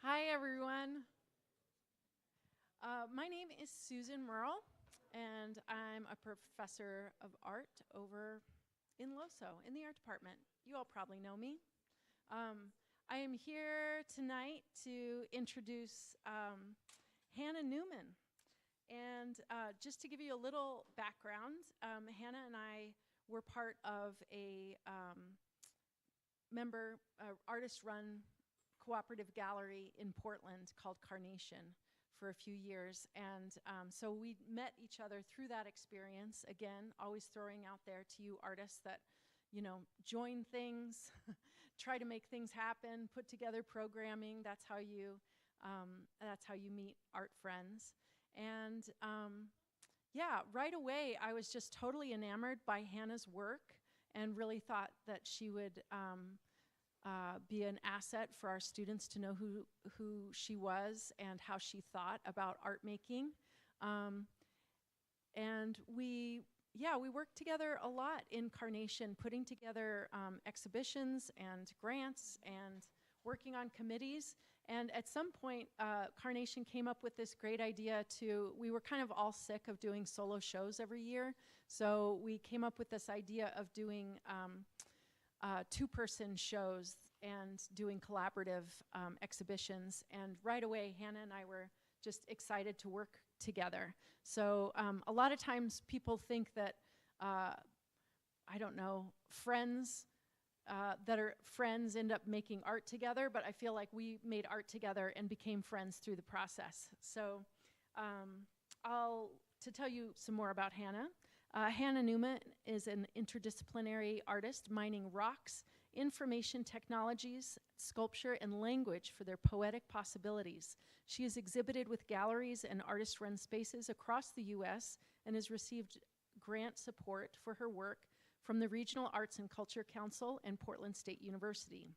Hi, everyone. My name is Susan Merle, and I'm a professor of art over in LoSo, in the art department. You all probably know me. I am here tonight to introduce Hannah Newman. And just to give you a little background, Hannah and I were part of a artist-run cooperative gallery in Portland called Carnation for a few years. And so we met each other through that experience. Again, always throwing out there to you artists that, join things, try to make things happen, put together programming. That's how you meet art friends. And yeah, right away, I was just totally enamored by Hannah's work and really thought that she would be an asset for our students to know who she was and how she thought about art making. And we worked together a lot in Carnation, putting together exhibitions and grants and working on committees. And at some point, Carnation came up with this great idea we were kind of all sick of doing solo shows every year. So we came up with this idea of doing two-person shows and doing collaborative exhibitions. And right away, Hannah and I were just excited to work together. So a lot of times people think that, friends that are friends end up making art together, but I feel like we made art together and became friends through the process. So to tell you some more about Hannah, Hannah Newman is an interdisciplinary artist mining rocks, information technologies, sculpture, and language for their poetic possibilities. She has exhibited with galleries and artist-run spaces across the U.S. and has received grant support for her work from the Regional Arts and Culture Council and Portland State University.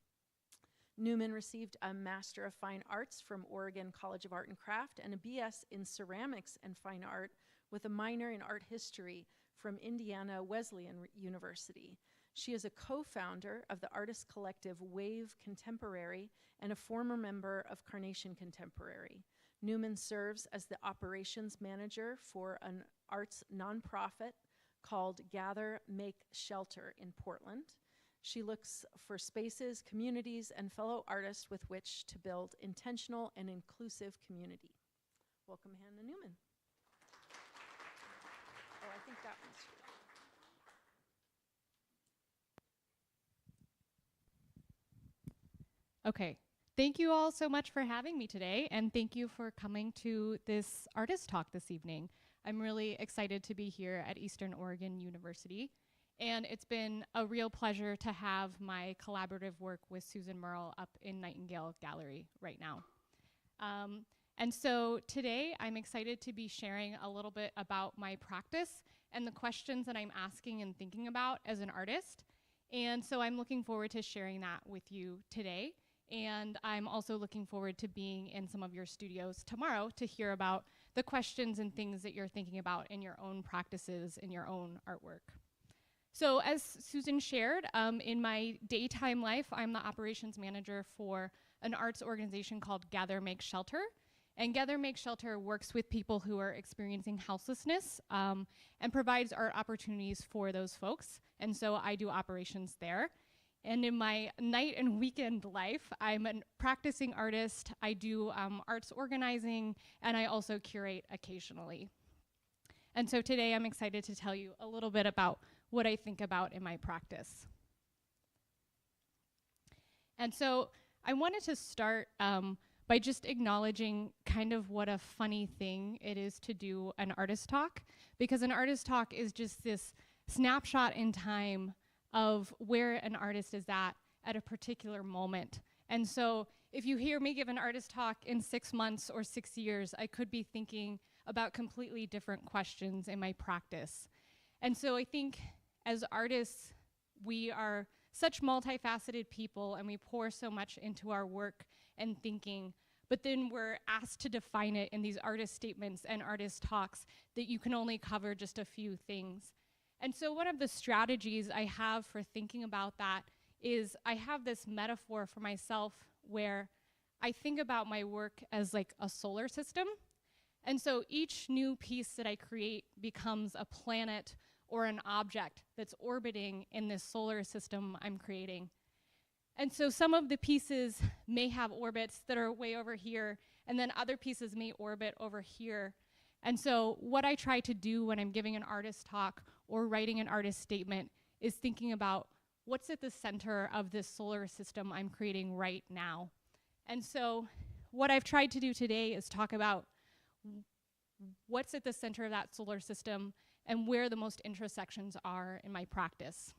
Newman received a Master of Fine Arts from Oregon College of Art and Craft and a BS in Ceramics and Fine Art with a minor in art history from Indiana Wesleyan University. She is a co-founder of the artist collective Wave Contemporary and a former member of Carnation Contemporary. Newman serves as the operations manager for an arts nonprofit called Gather, Make, Shelter in Portland. She looks for spaces, communities, and fellow artists with which to build intentional and inclusive community. Welcome, Hannah Newman. Oh, I think that one's yours. Okay, thank you all so much for having me today, and thank you for coming to this artist talk this evening. I'm really excited to be here at Eastern Oregon University, and it's been a real pleasure to have my collaborative work with Susan Merle up in Nightingale Gallery right now. And so today I'm excited to be sharing a little bit about my practice and the questions that I'm asking and thinking about as an artist. And so I'm looking forward to sharing that with you today. And I'm also looking forward to being in some of your studios tomorrow to hear about the questions and things that you're thinking about in your own practices, in your own artwork. So as Susan shared, in my daytime life, I'm the operations manager for an arts organization called Gather, Make, Shelter. And Gather, Make, Shelter works with people who are experiencing houselessness and provides art opportunities for those folks. And so I do operations there. And in my night and weekend life, I'm a practicing artist. I do arts organizing, and I also curate occasionally. And so today I'm excited to tell you a little bit about what I think about in my practice. And so I wanted to start by just acknowledging kind of what a funny thing it is to do an artist talk, because an artist talk is just this snapshot in time of where an artist is at a particular moment. And so if you hear me give an artist talk in 6 months or 6 years, I could be thinking about completely different questions in my practice. And so I think as artists, we are such multifaceted people and we pour so much into our work and thinking, but then we're asked to define it in these artist statements and artist talks that you can only cover just a few things. And so one of the strategies I have for thinking about that is I have this metaphor for myself where I think about my work as like a solar system. And so each new piece that I create becomes a planet or an object that's orbiting in this solar system I'm creating. And so some of the pieces may have orbits that are way over here, and then other pieces may orbit over here. And so what I try to do when I'm giving an artist talk or writing an artist statement is thinking about what's at the center of this solar system I'm creating right now. And so what I've tried to do today is talk about what's at the center of that solar system and where the most intersections are in my practice.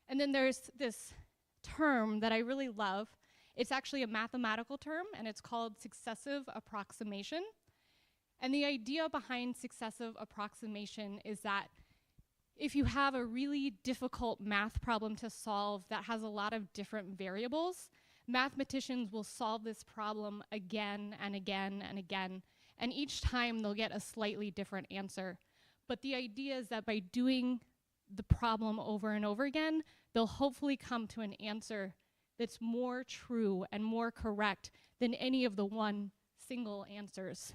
And then there's this term that I really love. It's actually a mathematical term, and it's called successive approximation. And the idea behind successive approximation is that if you have a really difficult math problem to solve that has a lot of different variables, mathematicians will solve this problem again and again and again, and each time they'll get a slightly different answer. But the idea is that by doing the problem over and over again, they'll hopefully come to an answer that's more true and more correct than any of the one single answers.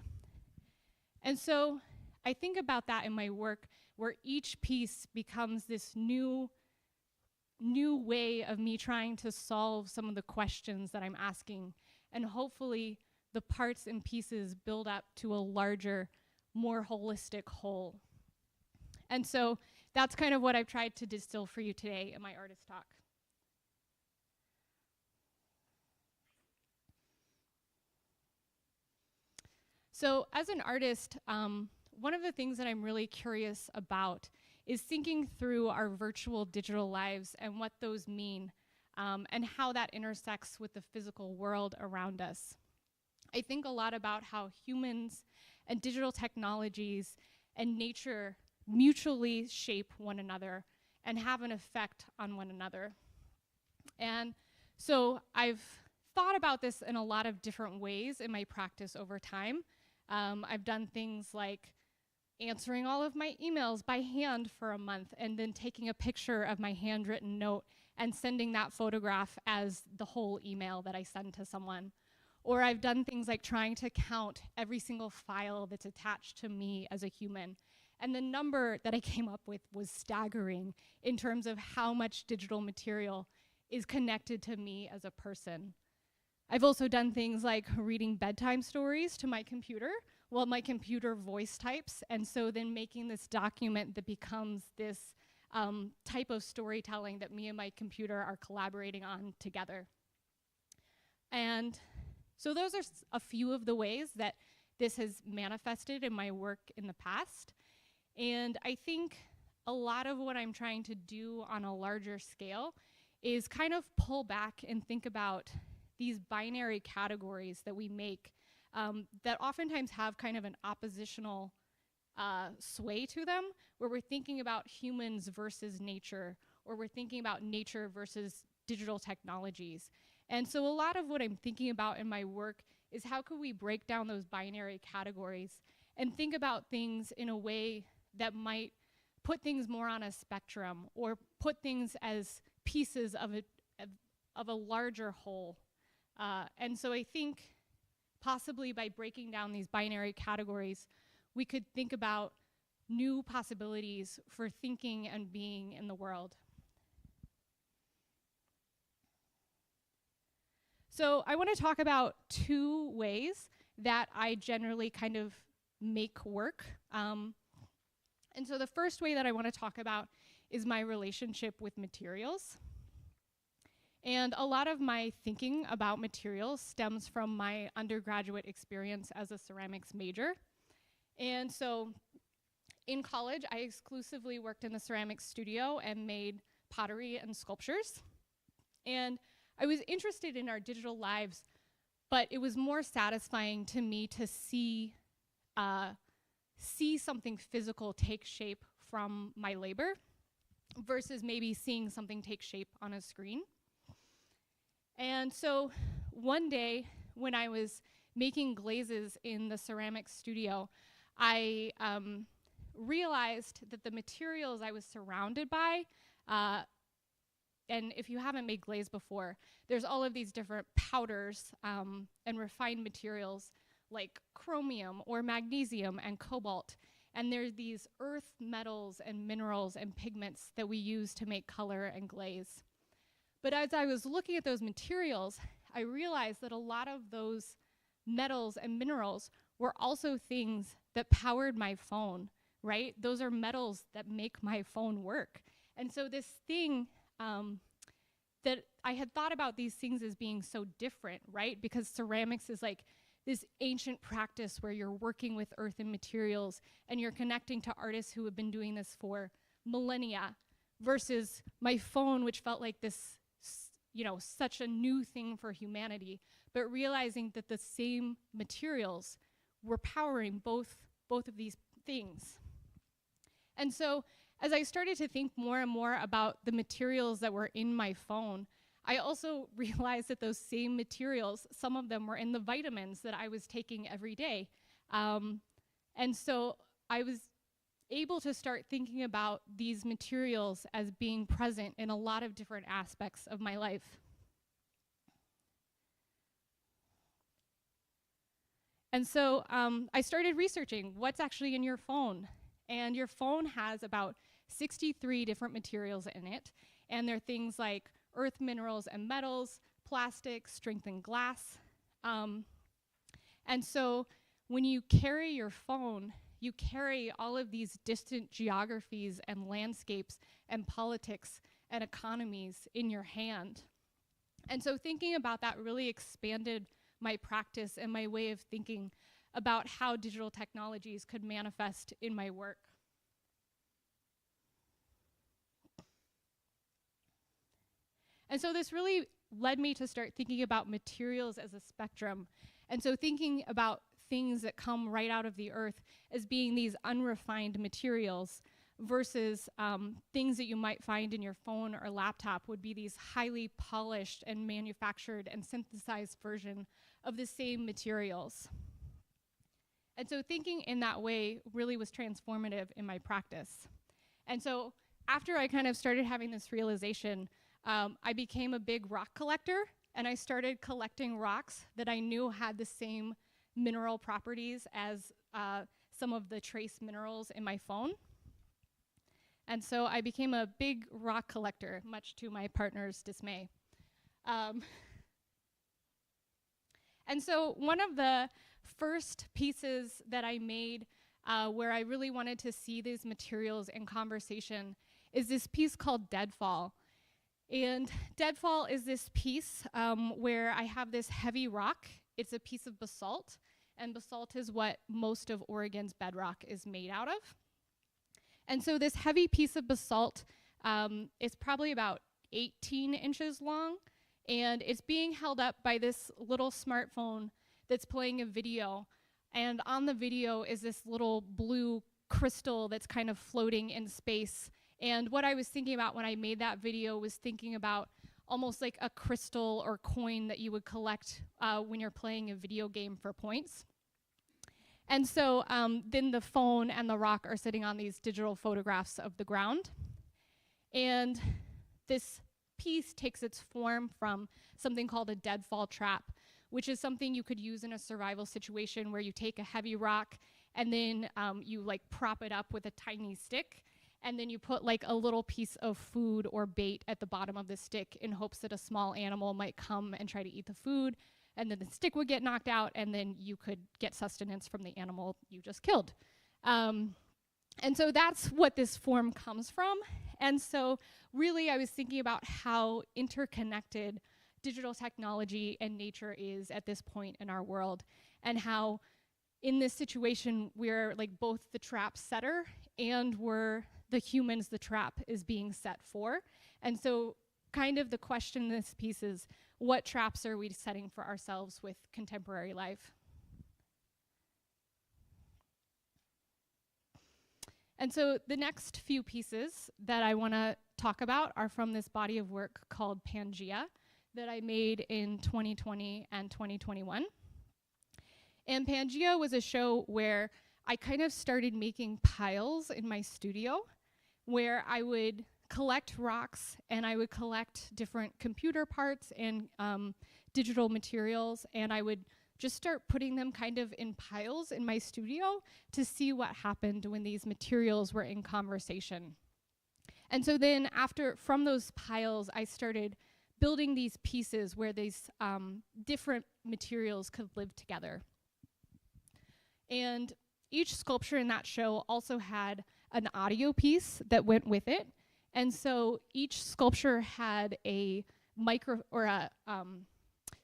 And so I think about that in my work, where each piece becomes this new way of me trying to solve some of the questions that I'm asking. And hopefully the parts and pieces build up to a larger, more holistic whole. And so that's kind of what I've tried to distill for you today in my artist talk. So as an artist, one of the things that I'm really curious about is thinking through our virtual digital lives and what those mean, and how that intersects with the physical world around us. I think a lot about how humans and digital technologies and nature mutually shape one another and have an effect on one another. And so I've thought about this in a lot of different ways in my practice over time. I've done things like answering all of my emails by hand for a month and then taking a picture of my handwritten note and sending that photograph as the whole email that I send to someone. Or I've done things like trying to count every single file that's attached to me as a human. And the number that I came up with was staggering in terms of how much digital material is connected to me as a person. I've also done things like reading bedtime stories to my computer while my computer voice types, and so then making this document that becomes this type of storytelling that me and my computer are collaborating on together. And so those are a few of the ways that this has manifested in my work in the past. And I think a lot of what I'm trying to do on a larger scale is kind of pull back and think about these binary categories that we make that oftentimes have kind of an oppositional sway to them, where we're thinking about humans versus nature, or we're thinking about nature versus digital technologies. And so a lot of what I'm thinking about in my work is how could we break down those binary categories and think about things in a way that might put things more on a spectrum or put things as pieces of a larger whole. And so I think possibly by breaking down these binary categories, we could think about new possibilities for thinking and being in the world. So I want to talk about two ways that I generally kind of make work. And so the first way that I want to talk about is my relationship with materials. And a lot of my thinking about materials stems from my undergraduate experience as a ceramics major. And so in college, I exclusively worked in the ceramics studio and made pottery and sculptures. And I was interested in our digital lives, but it was more satisfying to me to see something physical take shape from my labor versus maybe seeing something take shape on a screen. And so one day when I was making glazes in the ceramics studio, I realized that the materials I was surrounded by And if you haven't made glaze before, there's all of these different powders and refined materials like chromium or magnesium and cobalt. And there's these earth metals and minerals and pigments that we use to make color and glaze. But as I was looking at those materials, I realized that a lot of those metals and minerals were also things that powered my phone, right? Those are metals that make my phone work. And so this thing that I had thought about these things as being so different, right? Because ceramics is like this ancient practice where you're working with earth and materials and you're connecting to artists who have been doing this for millennia, versus my phone, which felt like this, such a new thing for humanity, but realizing that the same materials were powering both of these things. And so as I started to think more and more about the materials that were in my phone, I also realized that those same materials, some of them were in the vitamins that I was taking every day. And so I was able to start thinking about these materials as being present in a lot of different aspects of my life. And so I started researching what's actually in your phone. And your phone has about 63 different materials in it. And they're things like earth minerals and metals, plastics, strengthened glass. And so when you carry your phone, you carry all of these distant geographies and landscapes and politics and economies in your hand. And so thinking about that really expanded my practice and my way of thinking about how digital technologies could manifest in my work. And so this really led me to start thinking about materials as a spectrum. And so thinking about things that come right out of the earth as being these unrefined materials versus things that you might find in your phone or laptop would be these highly polished and manufactured and synthesized version of the same materials. And so thinking in that way really was transformative in my practice. And so after I kind of started having this realization, I became a big rock collector, and I started collecting rocks that I knew had the same mineral properties as some of the trace minerals in my phone. And so I became a big rock collector, much to my partner's dismay. And so one of the first pieces that I made where I really wanted to see these materials in conversation is this piece called Deadfall. And Deadfall is this piece where I have this heavy rock. It's a piece of basalt, and basalt is what most of Oregon's bedrock is made out of. And so this heavy piece of basalt is probably about 18 inches long, and it's being held up by this little smartphone that's playing a video. And on the video is this little blue crystal that's kind of floating in space. And what I was thinking about when I made that video was thinking about almost like a crystal or coin that you would collect when you're playing a video game for points. And so then the phone and the rock are sitting on these digital photographs of the ground. And this piece takes its form from something called a deadfall trap, which is something you could use in a survival situation where you take a heavy rock and then you like prop it up with a tiny stick, and then you put like a little piece of food or bait at the bottom of the stick in hopes that a small animal might come and try to eat the food, and then the stick would get knocked out, and then you could get sustenance from the animal you just killed. And so that's what this form comes from. And so really I was thinking about how interconnected digital technology and nature is at this point in our world, and how in this situation we're like both the trap setter and we're the humans the trap is being set for. And so kind of the question in this piece is, what traps are we setting for ourselves with contemporary life? And so the next few pieces that I want to talk about are from this body of work called Pangea that I made in 2020 and 2021. And Pangea was a show where I kind of started making piles in my studio where I would collect rocks, and I would collect different computer parts and digital materials, and I would just start putting them kind of in piles in my studio to see what happened when these materials were in conversation. And so then from those piles, I started building these pieces where these different materials could live together. And each sculpture in that show also had an audio piece that went with it. And so each sculpture had a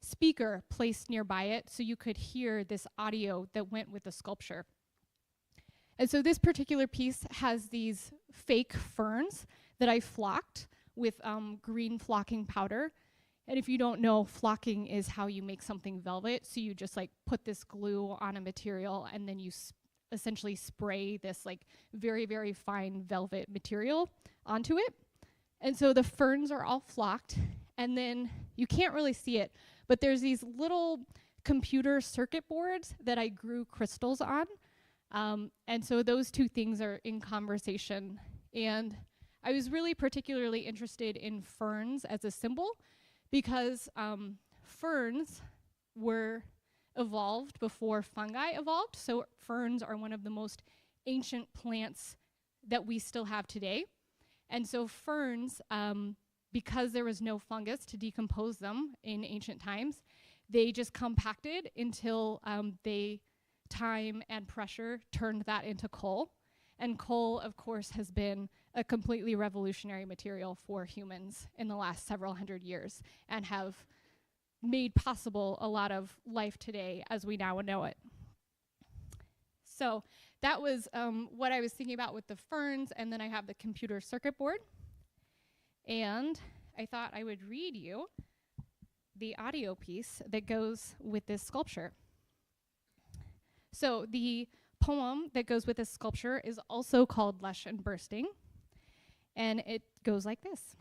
speaker placed nearby it so you could hear this audio that went with the sculpture. And so this particular piece has these fake ferns that I flocked with green flocking powder. And if you don't know, flocking is how you make something velvet. So you just like put this glue on a material and then you essentially spray this like very, very fine velvet material onto it. And so the ferns are all flocked, and then you can't really see it, but there's these little computer circuit boards that I grew crystals on. And so those two things are in conversation. And I was really particularly interested in ferns as a symbol because ferns were evolved before fungi evolved. So ferns are one of the most ancient plants that we still have today. And so ferns, because there was no fungus to decompose them in ancient times, they just compacted until time and pressure turned that into coal. And coal, of course, has been a completely revolutionary material for humans in the last several hundred years and have made possible a lot of life today as we now know it. So that was what I was thinking about with the ferns, and then I have the computer circuit board. And I thought I would read you the audio piece that goes with this sculpture. So the poem that goes with this sculpture is also called Lush and Bursting, and it goes like this.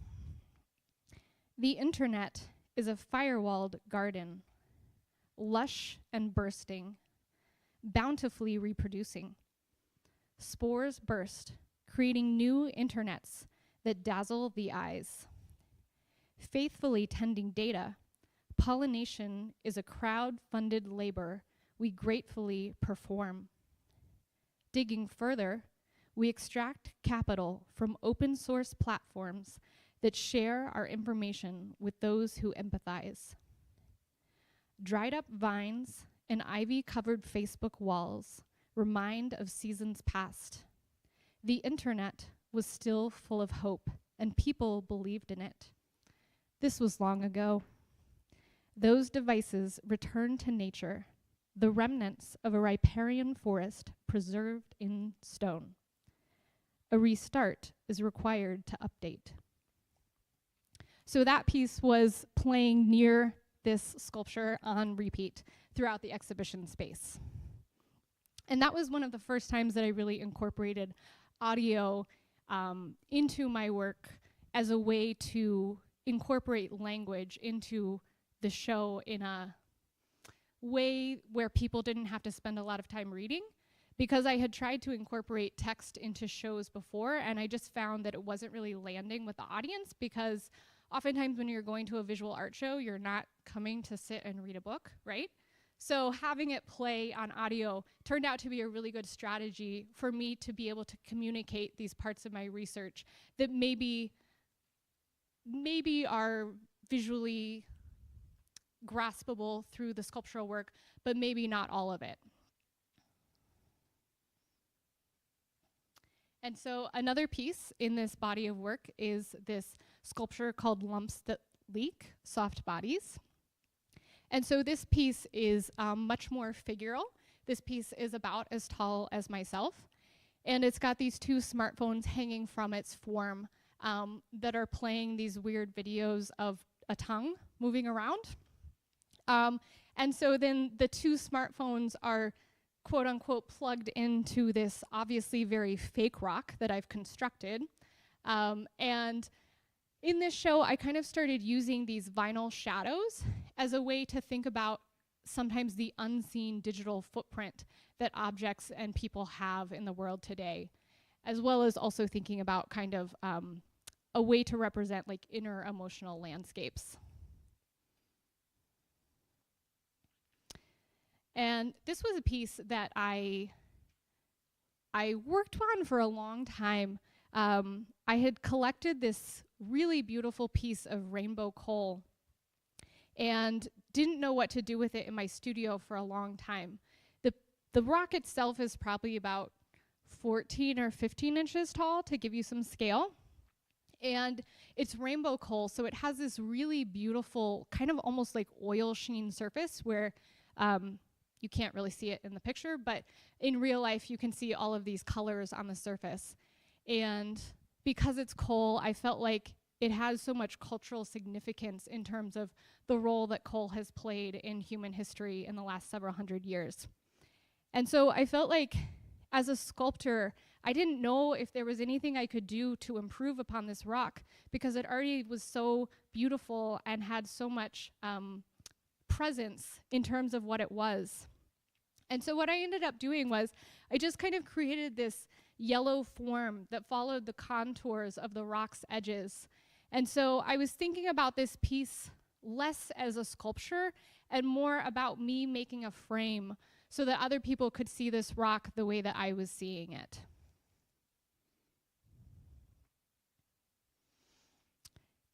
The internet is a firewalled garden, lush and bursting, bountifully reproducing. Spores burst, creating new internets that dazzle the eyes. Faithfully tending data, pollination is a crowd-funded labor we gratefully perform. Digging further, we extract capital from open source platforms that share our information with those who empathize. Dried up vines and ivy-covered Facebook walls remind of seasons past. The internet was still full of hope, and people believed in it. This was long ago. Those devices returned to nature, the remnants of a riparian forest preserved in stone. A restart is required to update. So that piece was playing near this sculpture on repeat throughout the exhibition space. And that was one of the first times that I really incorporated audio into my work as a way to incorporate language into the show in a way where people didn't have to spend a lot of time reading, because I had tried to incorporate text into shows before, and I just found that it wasn't really landing with the audience, because oftentimes when you're going to a visual art show, you're not coming to sit and read a book, right? So having it play on audio turned out to be a really good strategy for me to be able to communicate these parts of my research that maybe are visually graspable through the sculptural work, but maybe not all of it. And so another piece in this body of work is this sculpture called Lumps That Leak, Soft Bodies. And so this piece is much more figural. This piece is about as tall as myself. And it's got these two smartphones hanging from its form that are playing these weird videos of a tongue moving around. And so then the two smartphones are quote unquote plugged into this obviously very fake rock that I've constructed. And in this show, I kind of started using these vinyl shadows as a way to think about sometimes the unseen digital footprint that objects and people have in the world today, as well as also thinking about kind of a way to represent like inner emotional landscapes. And this was a piece that I worked on for a long time. I had collected this really beautiful piece of rainbow coal and didn't know what to do with it in my studio for a long time. The rock itself is probably about 14 or 15 inches tall, to give you some scale. And it's rainbow coal, so it has this really beautiful, kind of almost like oil sheen surface where you can't really see it in the picture, but in real life you can see all of these colors on the surface. And because it's coal, I felt like it has so much cultural significance in terms of the role that coal has played in human history in the last several hundred years. And so I felt like, as a sculptor, I didn't know if there was anything I could do to improve upon this rock, because it already was so beautiful and had so much presence in terms of what it was. And so what I ended up doing was I just kind of created this yellow form that followed the contours of the rock's edges. And so I was thinking about this piece less as a sculpture and more about me making a frame so that other people could see this rock the way that I was seeing it.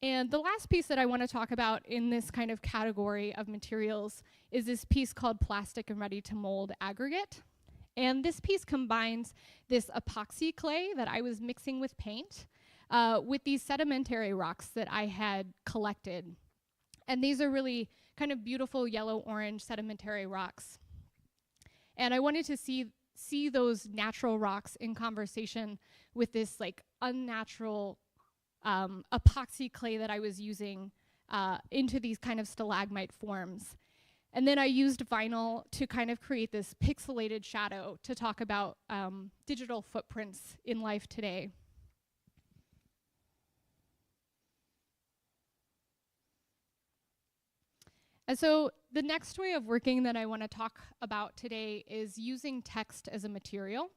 And the last piece that I want to talk about in this kind of category of materials is this piece called plastic and ready to mold aggregate. And this piece combines this epoxy clay that I was mixing with paint with these sedimentary rocks that I had collected. And these are really kind of beautiful yellow-orange sedimentary rocks. And I wanted to see those natural rocks in conversation with this like unnatural epoxy clay that I was using into these kind of stalagmite forms. And then I used vinyl to kind of create this pixelated shadow to talk about digital footprints in life today. And so the next way of working that I want to talk about today is using text as a material.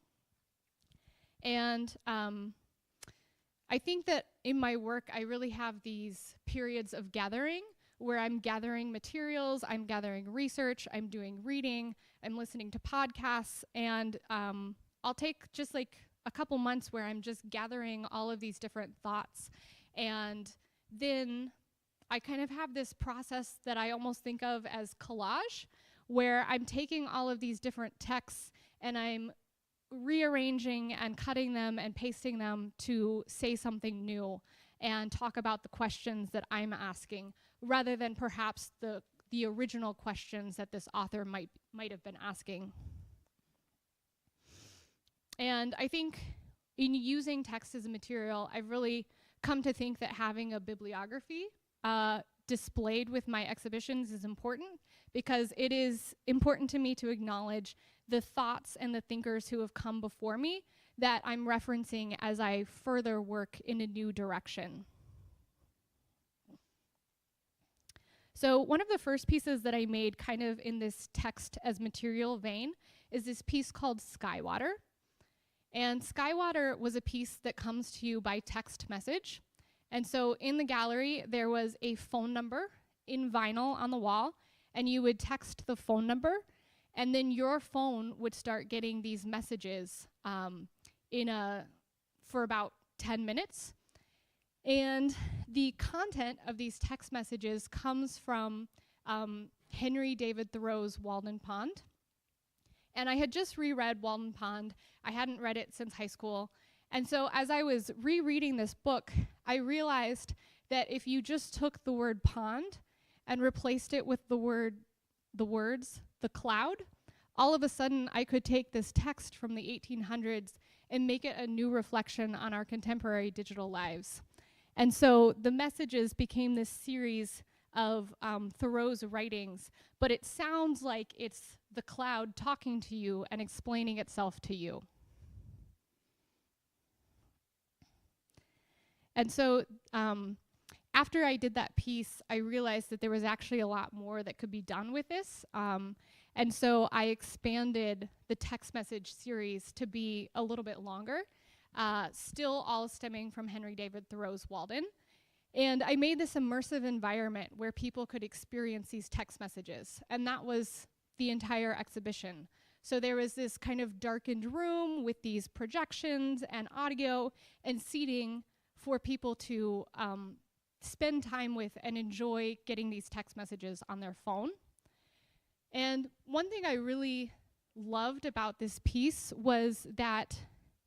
And I think that in my work, I really have these periods of gathering where I'm gathering materials, I'm gathering research, I'm doing reading, I'm listening to podcasts, and I'll take just like a couple months where I'm just gathering all of these different thoughts. And then I kind of have this process that I almost think of as collage, where I'm taking all of these different texts and I'm rearranging and cutting them and pasting them to say something new and talk about the questions that I'm asking, rather than perhaps the original questions that this author might have been asking. And I think in using text as a material, I've really come to think that having a bibliography displayed with my exhibitions is important, because it is important to me to acknowledge the thoughts and the thinkers who have come before me that I'm referencing as I further work in a new direction. So one of the first pieces that I made kind of in this text as material vein is this piece called Skywater. And Skywater was a piece that comes to you by text message. And so in the gallery, there was a phone number in vinyl on the wall, and you would text the phone number, and then your phone would start getting these messages for about 10 minutes. And the content of these text messages comes from Henry David Thoreau's Walden Pond. And I had just reread Walden Pond. I hadn't read it since high school. And so as I was rereading this book, I realized that if you just took the word pond and replaced it with the words, the cloud, all of a sudden I could take this text from the 1800s and make it a new reflection on our contemporary digital lives. And so the messages became this series of Thoreau's writings, but it sounds like it's the cloud talking to you and explaining itself to you. And so after I did that piece, I realized that there was actually a lot more that could be done with this. And so I expanded the text message series to be a little bit longer. still all stemming from Henry David Thoreau's Walden. And I made this immersive environment where people could experience these text messages, and that was the entire exhibition. So there was this kind of darkened room with these projections and audio and seating for people to spend time with and enjoy getting these text messages on their phone. And one thing I really loved about this piece was that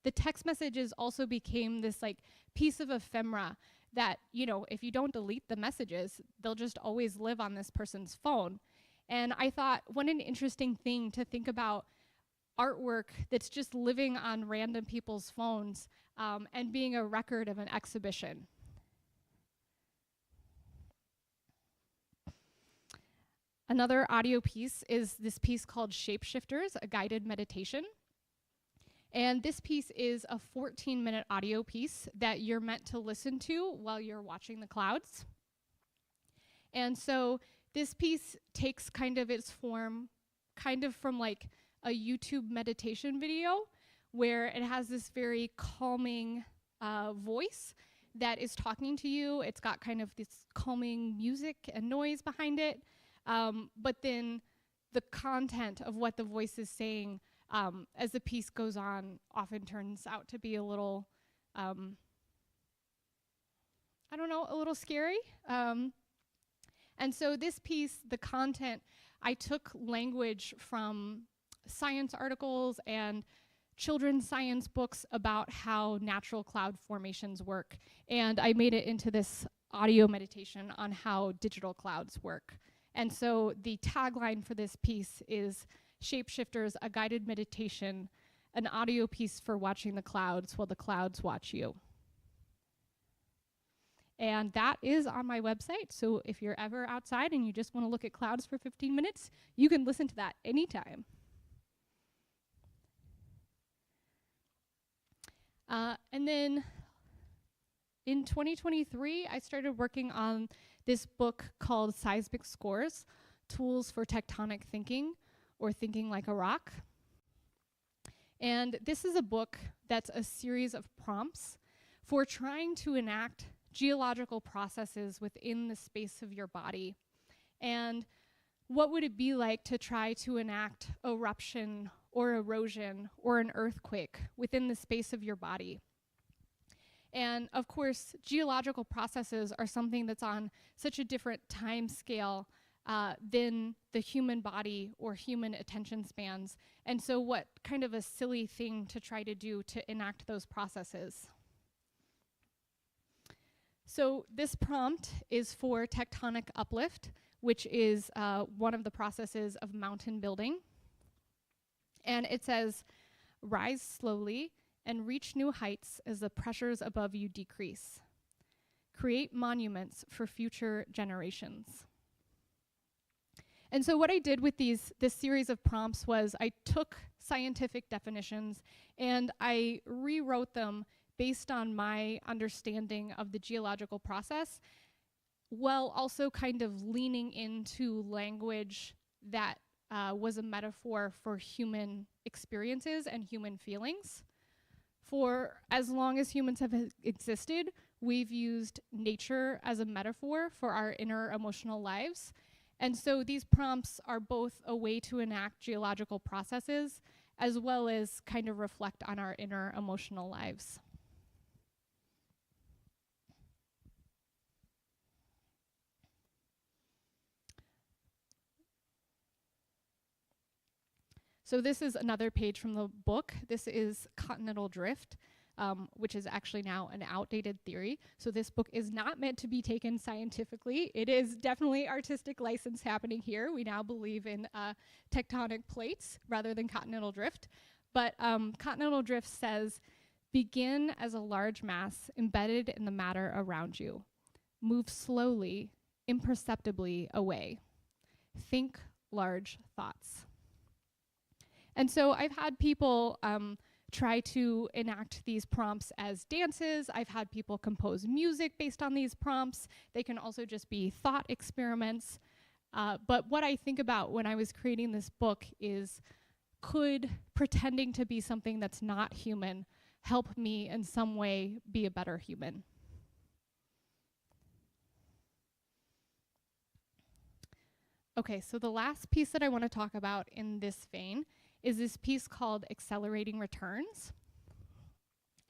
the text messages also became this like piece of ephemera that, you know, if you don't delete the messages, they'll just always live on this person's phone. And I thought, what an interesting thing to think about artwork that's just living on random people's phones and being a record of an exhibition. Another audio piece is this piece called Shapeshifters, a guided meditation. And this piece is a 14-minute audio piece that you're meant to listen to while you're watching the clouds. And so this piece takes kind of its form kind of from like a YouTube meditation video where it has this very calming voice that is talking to you. It's got kind of this calming music and noise behind it. But then the content of what the voice is saying as the piece goes on often turns out to be a little, I don't know, a little scary. And so this piece, the content, I took language from science articles and children's science books about how natural cloud formations work. And I made it into this audio meditation on how digital clouds work. And so the tagline for this piece is Shapeshifters, a guided meditation, an audio piece for watching the clouds while the clouds watch you. And that is on my website. So if you're ever outside and you just want to look at clouds for 15 minutes, you can listen to that anytime. And then in 2023, I started working on this book called Seismic Scores, Tools for Tectonic Thinking, or Thinking Like a Rock. And this is a book that's a series of prompts for trying to enact geological processes within the space of your body. And what would it be like to try to enact eruption or erosion or an earthquake within the space of your body? And of course, geological processes are something that's on such a different time scale than the human body or human attention spans. And so what kind of a silly thing to try to do to enact those processes? So this prompt is for tectonic uplift, which is one of the processes of mountain building. And it says, rise slowly and reach new heights as the pressures above you decrease. Create monuments for future generations. And so what I did with this series of prompts was I took scientific definitions and I rewrote them based on my understanding of the geological process, while also kind of leaning into language that was a metaphor for human experiences and human feelings. For as long as humans have existed, we've used nature as a metaphor for our inner emotional lives. And so these prompts are both a way to enact geological processes as well as kind of reflect on our inner emotional lives. So this is another page from the book. This is continental drift, which is actually now an outdated theory. So this book is not meant to be taken scientifically. It is definitely artistic license happening here. We now believe in tectonic plates rather than continental drift. But continental drift says, begin as a large mass embedded in the matter around you. Move slowly, imperceptibly away. Think large thoughts. And so I've had people try to enact these prompts as dances. I've had people compose music based on these prompts. They can also just be thought experiments. But what I think about when I was creating this book is, could pretending to be something that's not human help me in some way be a better human. Okay, so the last piece that I want to talk about in this vein is this piece called Accelerating Returns.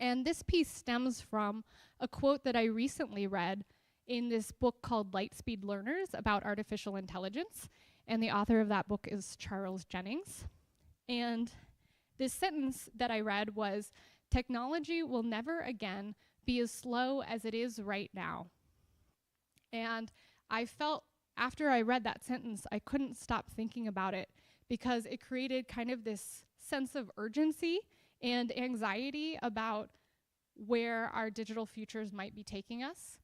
And this piece stems from a quote that I recently read in this book called Lightspeed Learners about artificial intelligence. And the author of that book is Charles Jennings. And this sentence that I read was, "Technology will never again be as slow as it is right now." And I felt after I read that sentence, I couldn't stop thinking about it because it created kind of this sense of urgency and anxiety about where our digital futures might be taking us.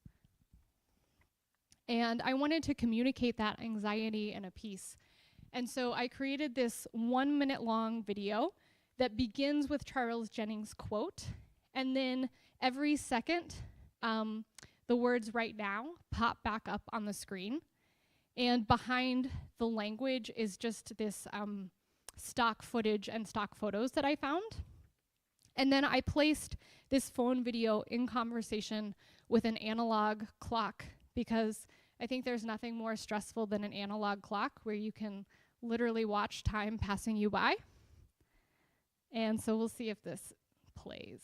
And I wanted to communicate that anxiety in a piece. And so I created this 1 minute long video that begins with Charles Jennings' quote. And then every second, the words "right now" pop back up on the screen. And behind the language is just this stock footage and stock photos that I found. And then I placed this phone video in conversation with an analog clock, because I think there's nothing more stressful than an analog clock where you can literally watch time passing you by. And so we'll see if this plays.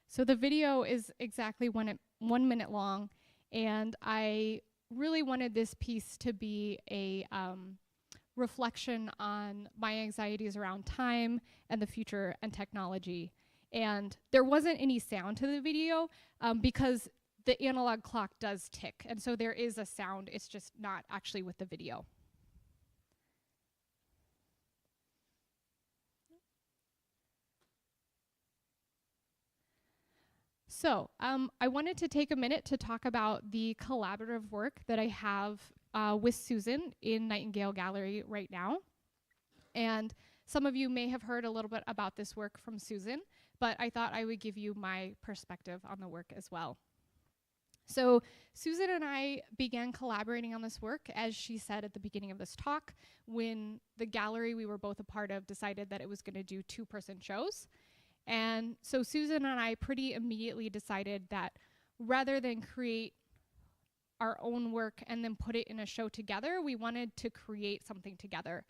So the video is exactly 1 minute long, and I really wanted this piece to be a reflection on my anxieties around time and the future and technology. And there wasn't any sound to the video because the analog clock does tick, and so there is a sound, it's just not actually with the video. So I wanted to take a minute to talk about the collaborative work that I have with Susan in Nightingale Gallery right now. And some of you may have heard a little bit about this work from Susan, but I thought I would give you my perspective on the work as well. So Susan and I began collaborating on this work, as she said at the beginning of this talk, when the gallery we were both a part of decided that it was going to do 2-person shows. And so Susan and I pretty immediately decided that rather than create our own work and then put it in a show together, we wanted to create something together.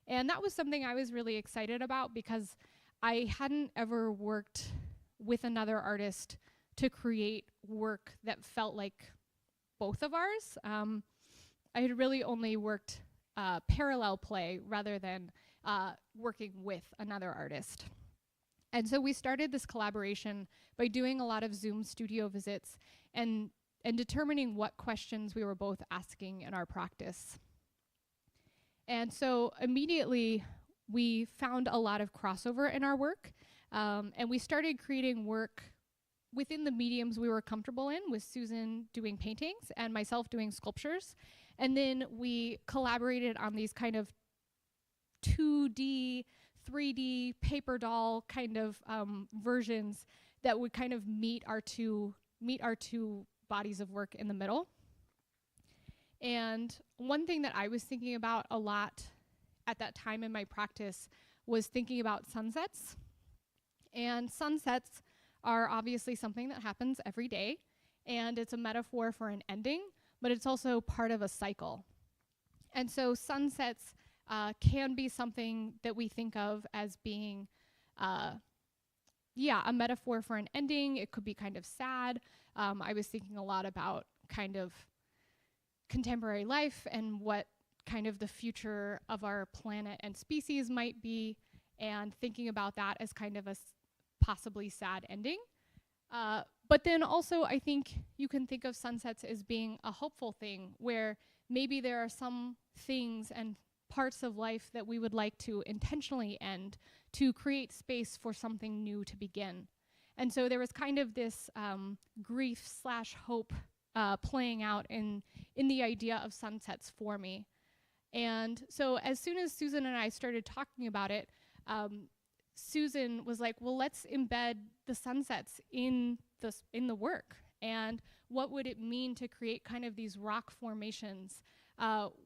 And that was something I was really excited about because I hadn't ever worked with another artist to create work that felt like both of ours. I had really only worked parallel play rather than working with another artist. And so we started this collaboration by doing a lot of Zoom studio visits and determining what questions we were both asking in our practice. And so immediately we found a lot of crossover in our work, and we started creating work within the mediums we were comfortable in, with Susan doing paintings and myself doing sculptures. And then we collaborated on these kind of 2D, 3D paper doll kind of versions that would kind of meet our two bodies of work in the middle. And one thing that I was thinking about a lot at that time in my practice was thinking about sunsets. And sunsets are obviously something that happens every day, and it's a metaphor for an ending, but it's also part of a cycle. And so sunsets can be something that we think of as being, a metaphor for an ending. It could be kind of sad. I was thinking a lot about kind of contemporary life and what kind of the future of our planet and species might be, and thinking about that as kind of a possibly sad ending. But then also I think you can think of sunsets as being a hopeful thing, where maybe there are some things and parts of life that we would like to intentionally end to create space for something new to begin. And so there was kind of this grief/hope playing out in the idea of sunsets for me. And so as soon as Susan and I started talking about it, Susan was like, well, let's embed the sunsets in the work. And what would it mean to create kind of these rock formations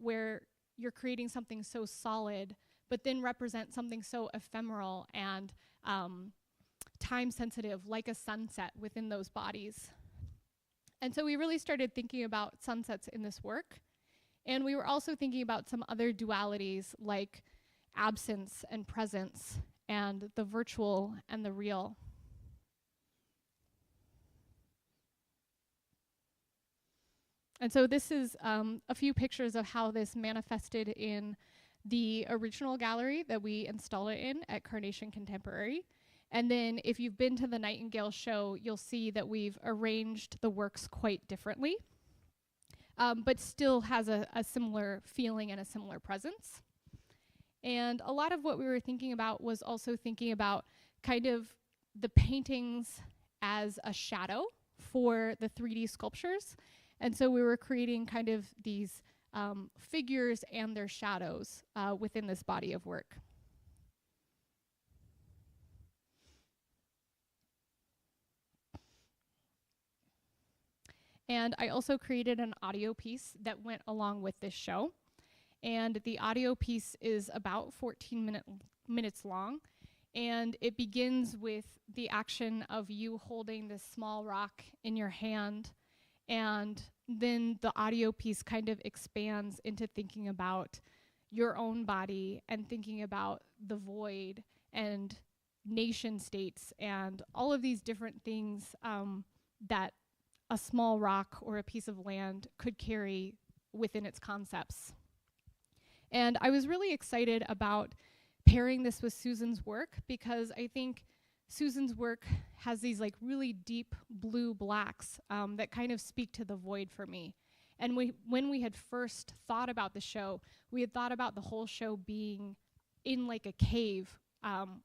where you're creating something so solid, but then represent something so ephemeral and time sensitive, like a sunset within those bodies. And so we really started thinking about sunsets in this work. And we were also thinking about some other dualities like absence and presence and the virtual and the real. And so this is a few pictures of how this manifested in the original gallery that we installed it in at Carnation Contemporary. And then if you've been to the Nightingale show, you'll see that we've arranged the works quite differently, but still has a similar feeling and a similar presence. And a lot of what we were thinking about was also thinking about kind of the paintings as a shadow for the 3D sculptures. And so we were creating kind of these figures and their shadows within this body of work. And I also created an audio piece that went along with this show. And the audio piece is about 14 minutes long. And it begins with the action of you holding this small rock in your hand. And then the audio piece kind of expands into thinking about your own body and thinking about the void and nation states and all of these different things that a small rock or a piece of land could carry within its concepts. And I was really excited about pairing this with Susan's work because I think Susan's work has these like really deep blue blacks that kind of speak to the void for me. And when we had first thought about the show, we had thought about the whole show being in like a cave,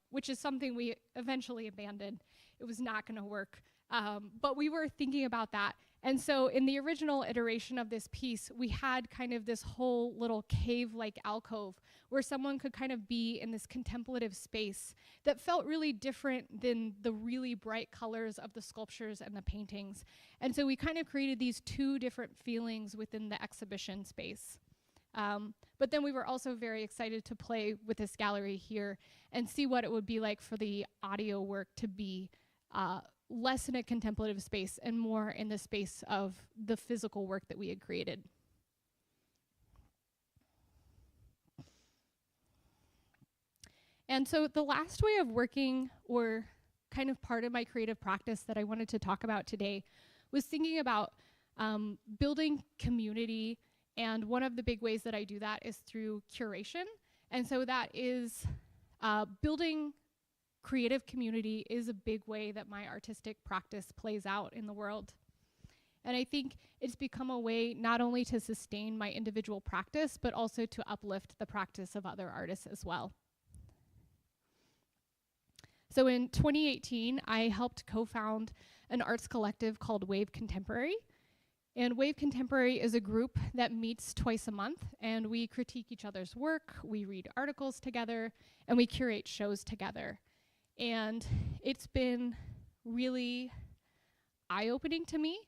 which is something we eventually abandoned. It was not going to work. But we were thinking about that. And so in the original iteration of this piece, we had kind of this whole little cave-like alcove where someone could kind of be in this contemplative space that felt really different than the really bright colors of the sculptures and the paintings. And so we kind of created these two different feelings within the exhibition space. But then we were also very excited to play with this gallery here and see what it would be like for the audio work to be less in a contemplative space and more in the space of the physical work that we had created. And so the last way of working, or kind of part of my creative practice that I wanted to talk about today, was thinking about building community. And one of the big ways that I do that is through curation. And so that is building creative community is a big way that my artistic practice plays out in the world. And I think it's become a way not only to sustain my individual practice, but also to uplift the practice of other artists as well. So in 2018, I helped co-found an arts collective called Wave Contemporary. And Wave Contemporary is a group that meets twice a month, and we critique each other's work, we read articles together, and we curate shows together. And it's been really eye-opening to me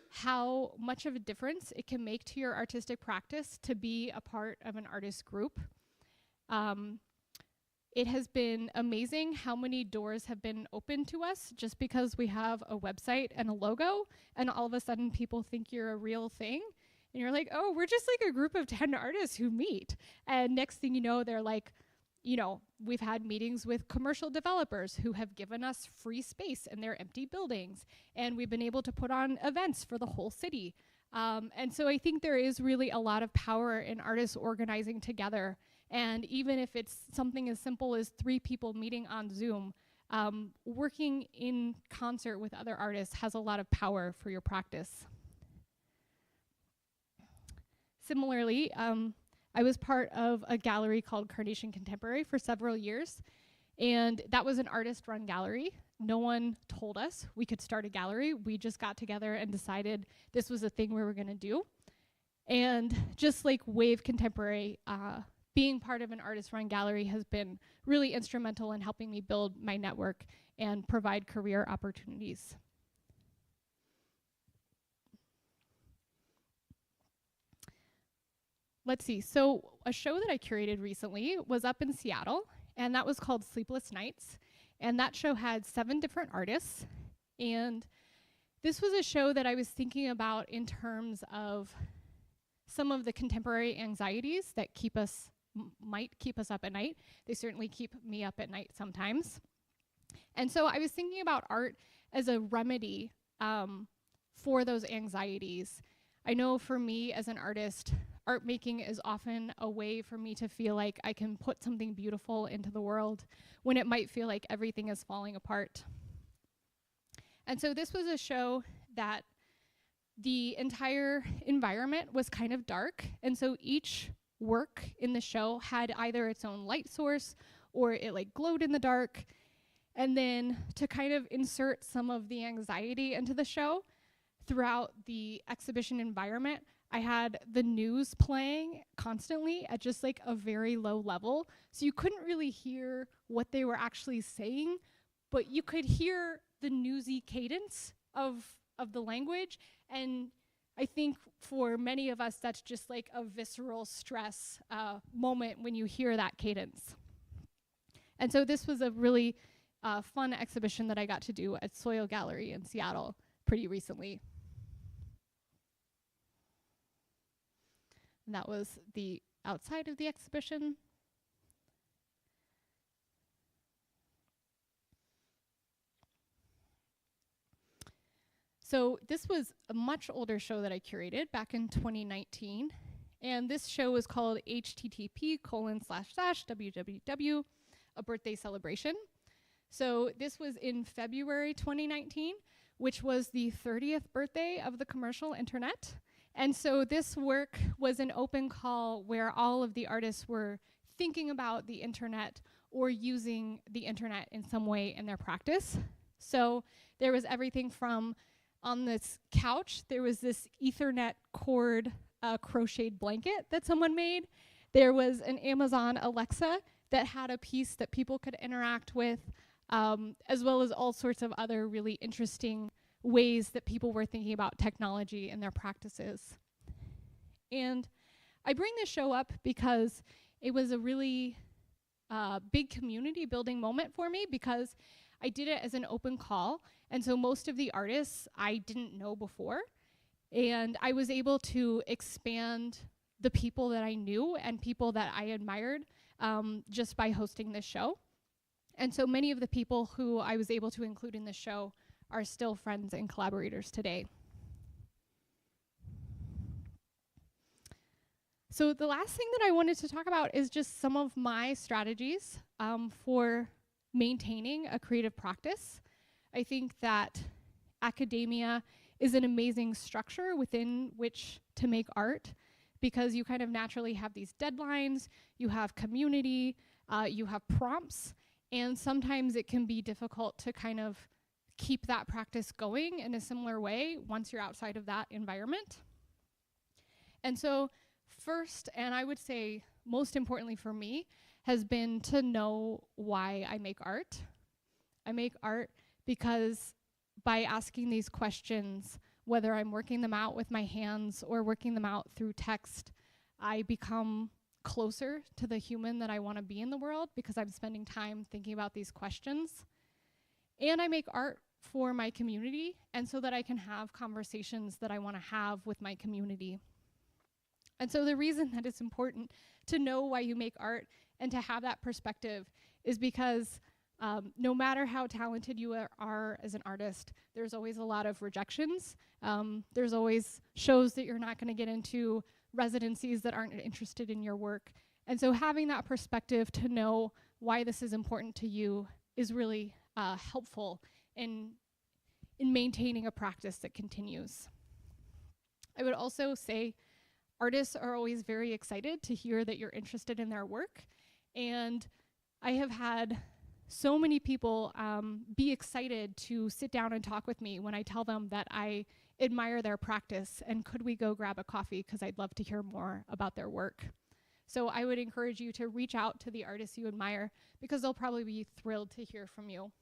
how much of a difference it can make to your artistic practice to be a part of an artist group. It has been amazing how many doors have been opened to us just because we have a website and a logo, and all of a sudden people think you're a real thing. And you're like, oh, we're just like a group of 10 artists who meet. And next thing you know, they're like, you know, we've had meetings with commercial developers who have given us free space in their empty buildings. And we've been able to put on events for the whole city. And so I think there is really a lot of power in artists organizing together. And even if it's something as simple as 3 people meeting on Zoom, working in concert with other artists has a lot of power for your practice. Similarly, I was part of a gallery called Carnation Contemporary for several years, and that was an artist-run gallery. No one told us we could start a gallery. We just got together and decided this was a thing we were going to do. And just like Wave Contemporary, being part of an artist-run gallery has been really instrumental in helping me build my network and provide career opportunities. Let's see, so a show that I curated recently was up in Seattle, and that was called Sleepless Nights. And that show had 7 different artists. And this was a show that I was thinking about in terms of some of the contemporary anxieties that might keep us up at night. They certainly keep me up at night sometimes. And so I was thinking about art as a remedy for those anxieties. I know for me as an artist, art making is often a way for me to feel like I can put something beautiful into the world when it might feel like everything is falling apart. And so this was a show that the entire environment was kind of dark, and so each work in the show had either its own light source or it like glowed in the dark. And then to kind of insert some of the anxiety into the show throughout the exhibition environment, I had the news playing constantly at just like a very low level. So you couldn't really hear what they were actually saying, but you could hear the newsy cadence of the language. And I think for many of us, that's just like a visceral stress moment when you hear that cadence. And so this was a really fun exhibition that I got to do at Soil Gallery in Seattle pretty recently. And that was the outside of the exhibition. So this was a much older show that I curated back in 2019. And this show was called http://www, a birthday celebration. So this was in February 2019, which was the 30th birthday of the commercial internet. And so this work was an open call where all of the artists were thinking about the internet or using the internet in some way in their practice. So there was everything from, on this couch, there was this Ethernet cord crocheted blanket that someone made. There was an Amazon Alexa that had a piece that people could interact with, as well as all sorts of other really interesting ways that people were thinking about technology in their practices. And I bring this show up because it was a really big community building moment for me, because I did it as an open call. And so most of the artists I didn't know before. And I was able to expand the people that I knew and people that I admired just by hosting this show. And so many of the people who I was able to include in this show are still friends and collaborators today. So the last thing that I wanted to talk about is just some of my strategies for maintaining a creative practice. I think that academia is an amazing structure within which to make art, because you kind of naturally have these deadlines, you have community, you have prompts, and sometimes it can be difficult to kind of keep that practice going in a similar way once you're outside of that environment. And so first, and I would say most importantly for me, has been to know why I make art. I make art because by asking these questions, whether I'm working them out with my hands or working them out through text, I become closer to the human that I want to be in the world, because I'm spending time thinking about these questions. And I make art for my community, and so that I can have conversations that I want to have with my community. And so the reason that it's important to know why you make art and to have that perspective is because no matter how talented you are as an artist, there's always a lot of rejections. There's always shows that you're not going to get into, residencies that aren't interested in your work. And so having that perspective to know why this is important to you is really helpful in maintaining a practice that continues. I would also say artists are always very excited to hear that you're interested in their work. And I have had so many people be excited to sit down and talk with me when I tell them that I admire their practice and could we go grab a coffee because I'd love to hear more about their work. So I would encourage you to reach out to the artists you admire because they'll probably be thrilled to hear from you.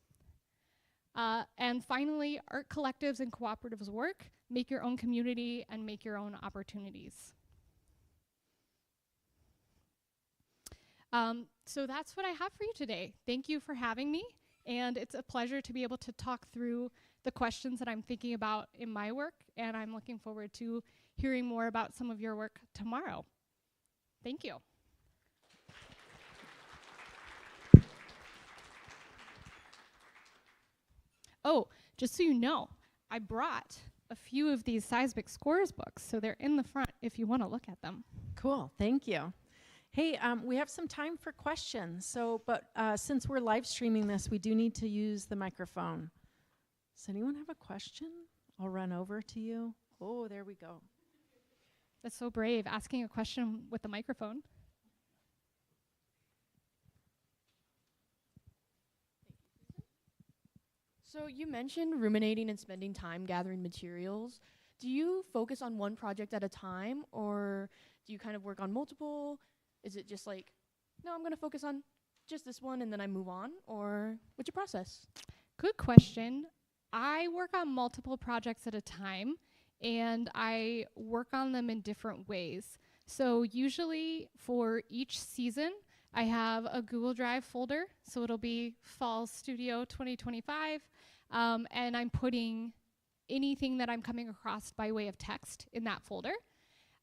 And finally, art collectives and cooperatives work. Make your own community and make your own opportunities. So that's what I have for you today. Thank you for having me. And it's a pleasure to be able to talk through the questions that I'm thinking about in my work. And I'm looking forward to hearing more about some of your work tomorrow. Thank you. Oh, just so you know, I brought a few of these seismic scores books, so they're in the front if you want to look at them. Cool, thank you. Hey, we have some time for questions, but since we're live streaming this, we do need to use the microphone. Does anyone have a question? I'll run over to you. Oh, there we go. That's so brave, asking a question with the microphone. So you mentioned ruminating and spending time gathering materials. Do you focus on one project at a time, or do you kind of work on multiple? Is it just like, no, I'm going to focus on just this one and then I move on? Or what's your process? Good question. I work on multiple projects at a time, and I work on them in different ways. So usually for each season, I have a Google Drive folder. So it'll be Fall Studio 2025. And I'm putting anything that I'm coming across by way of text in that folder.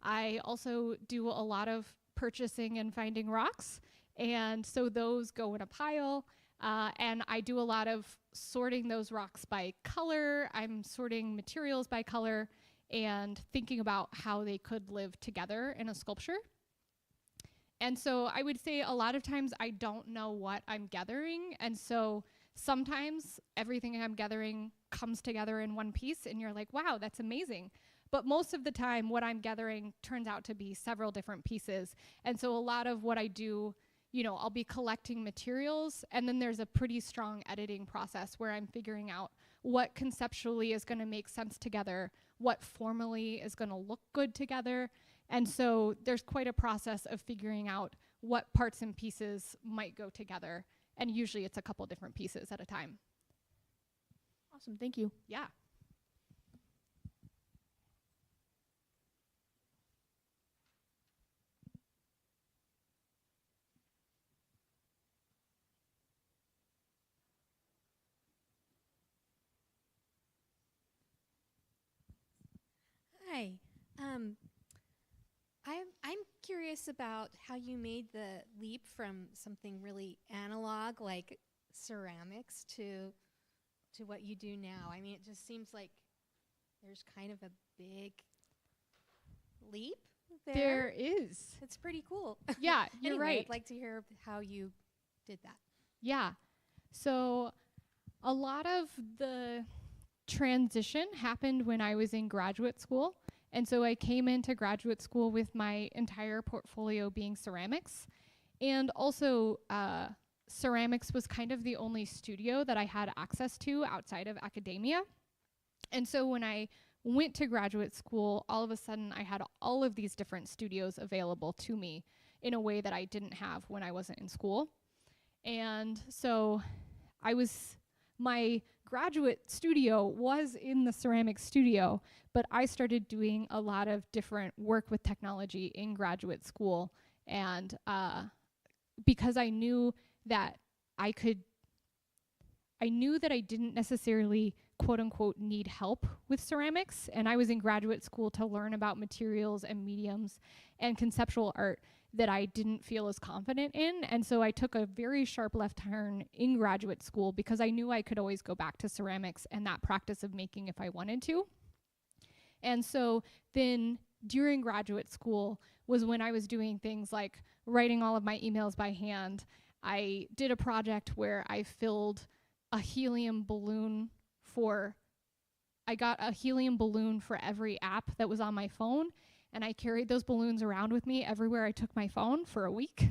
I also do a lot of purchasing and finding rocks. And so those go in a pile. And I do a lot of sorting those rocks by color. I'm sorting materials by color and thinking about how they could live together in a sculpture. And so I would say a lot of times I don't know what I'm gathering. And so sometimes everything I'm gathering comes together in one piece and you're like, wow, that's amazing. But most of the time what I'm gathering turns out to be several different pieces. And so a lot of what I do, you know, I'll be collecting materials, and then there's a pretty strong editing process where I'm figuring out what conceptually is going to make sense together, what formally is going to look good together. And so there's quite a process of figuring out what parts and pieces might go together. And usually it's a couple different pieces at a time. Awesome, thank you. Yeah. Hi. I'm curious about how you made the leap from something really analog like ceramics to what you do now. I mean, it just seems like there's kind of a big leap there. There is. It's pretty cool. Yeah, you're Anyway, right. I'd like to hear how you did that. Yeah. So a lot of the transition happened when I was in graduate school. And so I came into graduate school with my entire portfolio being ceramics. And also ceramics was kind of the only studio that I had access to outside of academia. And so when I went to graduate school, all of a sudden I had all of these different studios available to me in a way that I didn't have when I wasn't in school. And so my graduate studio was in the ceramics studio, but I started doing a lot of different work with technology in graduate school. And because I knew that I didn't necessarily quote unquote need help with ceramics, and I was in graduate school to learn about materials and mediums and conceptual art that I didn't feel as confident in. And so I took a very sharp left turn in graduate school because I knew I could always go back to ceramics and that practice of making if I wanted to. And so then during graduate school was when I was doing things like writing all of my emails by hand. I did a project where I filled a helium balloon I got a helium balloon for every app that was on my phone. and I carried those balloons around with me everywhere I took my phone for a week.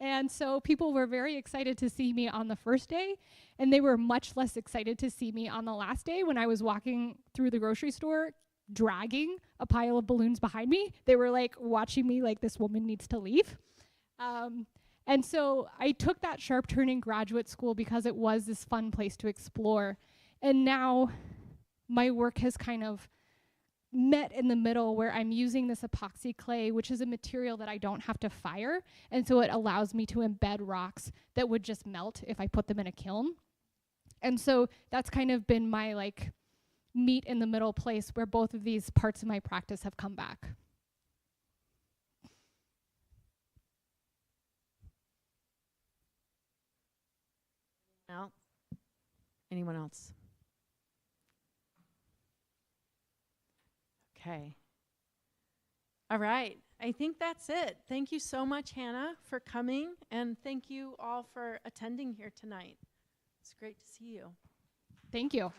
And so people were very excited to see me on the first day, and they were much less excited to see me on the last day when I was walking through the grocery store dragging a pile of balloons behind me. They were like watching me like, this woman needs to leave. And so I took that sharp turn in graduate school because it was this fun place to explore. And now my work has kind of met in the middle where I'm using this epoxy clay, which is a material that I don't have to fire. And so it allows me to embed rocks that would just melt if I put them in a kiln. And so that's kind of been my like meet in the middle place where both of these parts of my practice have come back. Else? Anyone else? Okay. All right. I think that's it. Thank you so much, Hannah, for coming, and thank you all for attending here tonight. It's great to see you. Thank you.